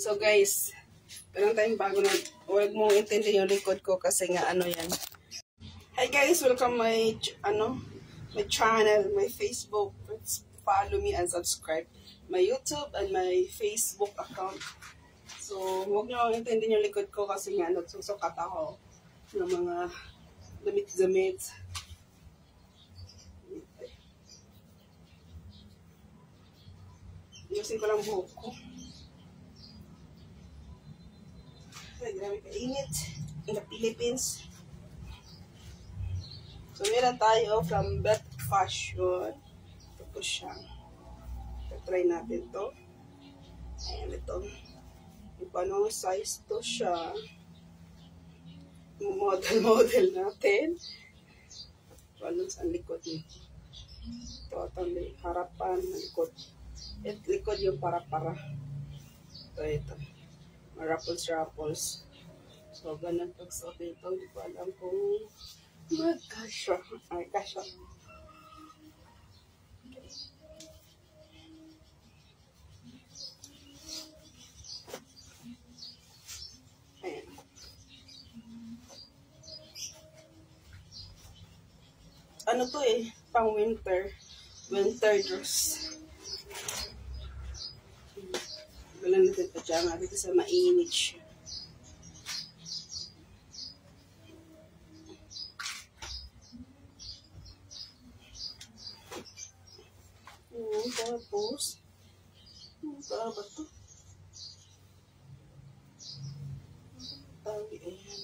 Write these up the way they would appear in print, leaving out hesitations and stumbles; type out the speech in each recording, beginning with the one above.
So guys, meron tayong bago na, huwag mong intindihin yung likod ko kasi nga ano yan. Hi guys, welcome my channel, my Facebook. Let's follow me and subscribe. My YouTube and my Facebook account. So, huwag nyo intindihin yung likod ko kasi nga nagsusukat ako ng mga damit-damit. Ayusin ko lang buhok ko. Ay, grabe ka-init in the Philippines. So, meron tayo from Bet Fashion. Ito po siya. Try natin to. Ayan, ito. Yung paano size to siya. Model natin. Paano sa likod nito. Ito, itong harapan, likod. At likod yung para-para. Ito. Raffles. So, ganun pagsuot dito. Hindi ko alam kung magkasya. Ay, kasya. Ayan. Ano to eh? Pang winter. Winter dress. Wala natin pajama dito sa mainit siya. Tapos, para ba ito? Tali, ayan.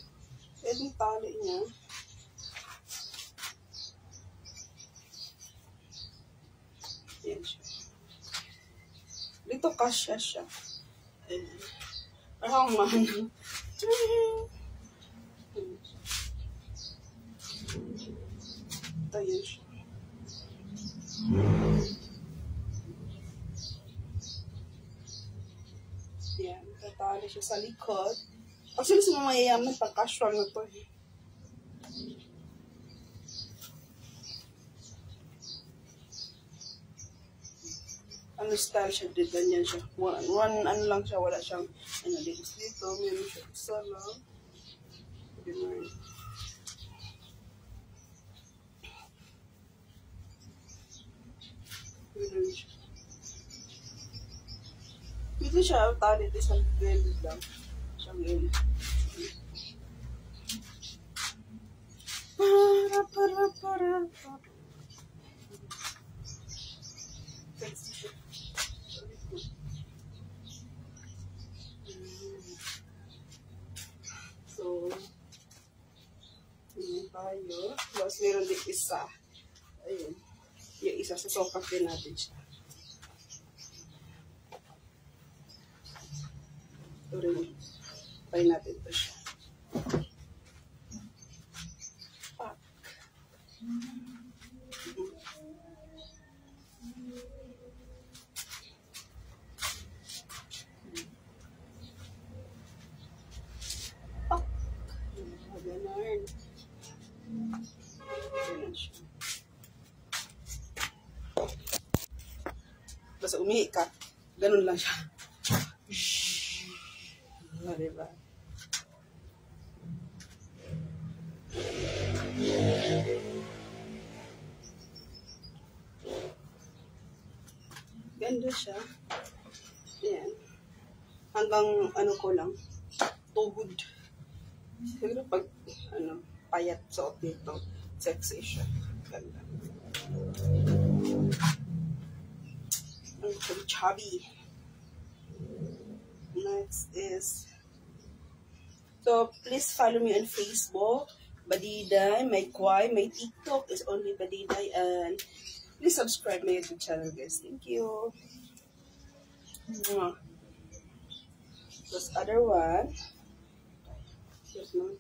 Pwede yung tali niya. Ayan siya. Dito kasya siya. Ayan. Parang manang. Ito yun siya. Yan, tatali siya sa likod. Actually, sa mga mayayaman, pang-casual na to eh. Ano style siya, ganyan siya. One ano lang siya, wala siyang, ano, dito, meron siya isa lang. Ganyan. Ganyan siya. Dito siya, tali dito sa gilid lang. Siyang gilid. Para. Sexy siya. So, yun tayo. Tapos meron din isa. Ayun. Yung isa, susukat din natin siya. Ito rin. Try natin ito siya. Pak. Pak. Ganun. Ganun siya. Basta umihi ka. Ganun lang siya. Diba? Ganda siya. Ayan. Hanggang ano ko lang. Tuhod. Siguro pag ano, payat suot dito. Sexy siya. Ganda. Ang chubby. Next is, so please follow me on Facebook, Badiday, my Kwai, my TikTok is only Badiday, and please subscribe my YouTube channel, guys. Thank you. This other one, there's no.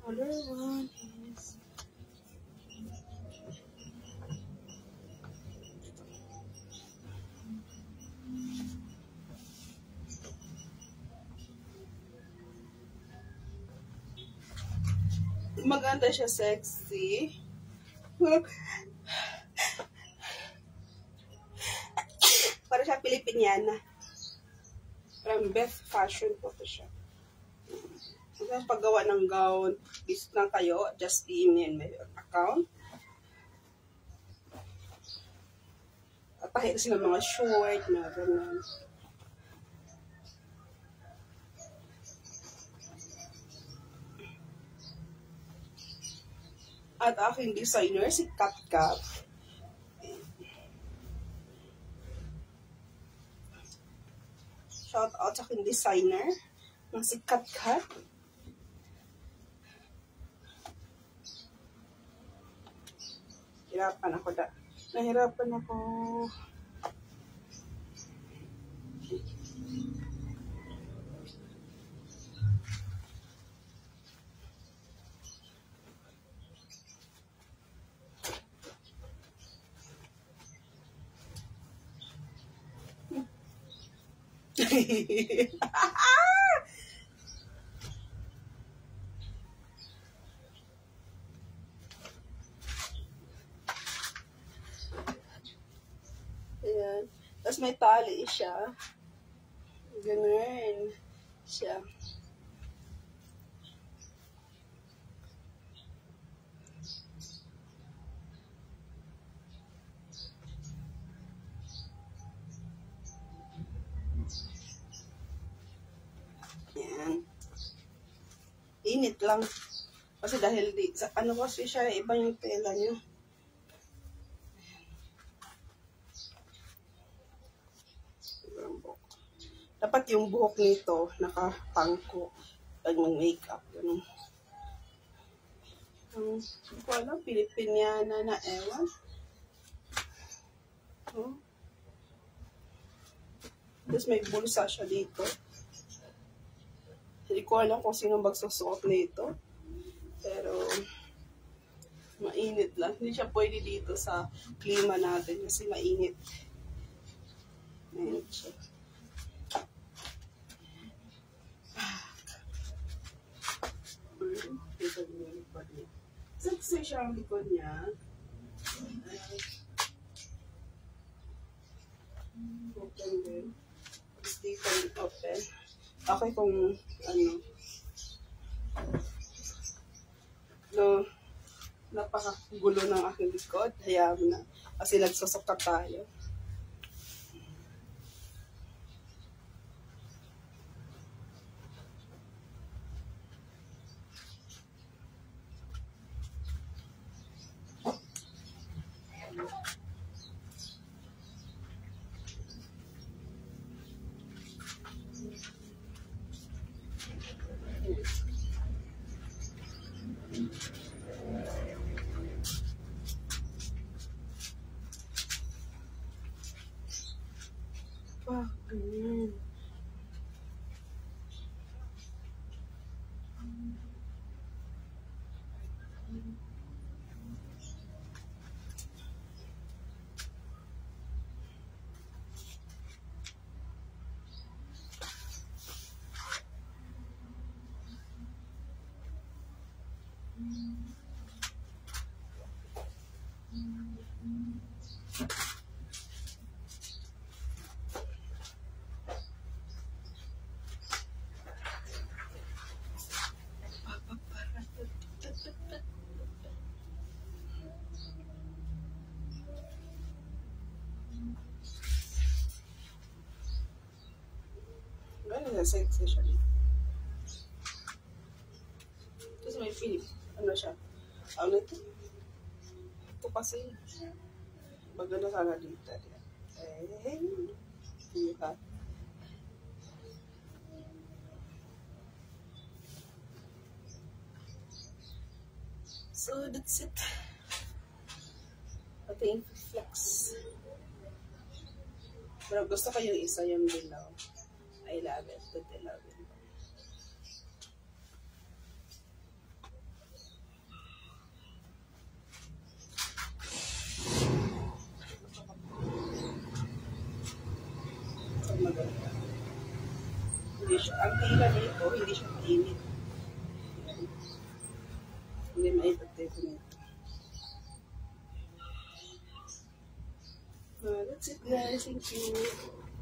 Other one is. Maganda siya, sexy. Para siya Pilipiniana. From Beth Fashion po to siya. Kung paggawa ng gown, visit lang kayo, just email my account. At pahit sila mga short na gano'n. At aking designer, si Kat. Shout out sa aking designer, ng si Kat. Nahirapan ako. Ayan. Tapos may tali siya. Ganun siya. Ayan. Init lang. Kasi dahil ano kasi siya, iba yung tela niya. Dapat yung buhok nito nakapangko. Pag mag-makeup. Ganun. Hindi ko alam, Pilipiniana na ewan. Tapos may bulsa siya dito. Hindi ko alam kung sino magsusuot nito. Pero, mainit lang. Hindi siya pwede dito sa klima natin kasi mainit. Mainit siya. Sexy siya ang likod niya. Open din. Dito open. Okay kung ano. No, napakagulo ng aking likod. Hayaan mo na. Kasi nagsusuka tayo. Ganyan. Sexy siya. Tapos may Philip. Ano siya? Ano ito? Ito kasi. Baga na sana dito. Diba? So, that's it. Ito yung flex. Pero gusto ko yung isa yung dilaw. I love it. I love it. So, maganda. Hindi siya, ang tila nito, hindi siya mainit. Hindi mainit dito nito. That's it guys. Thank you.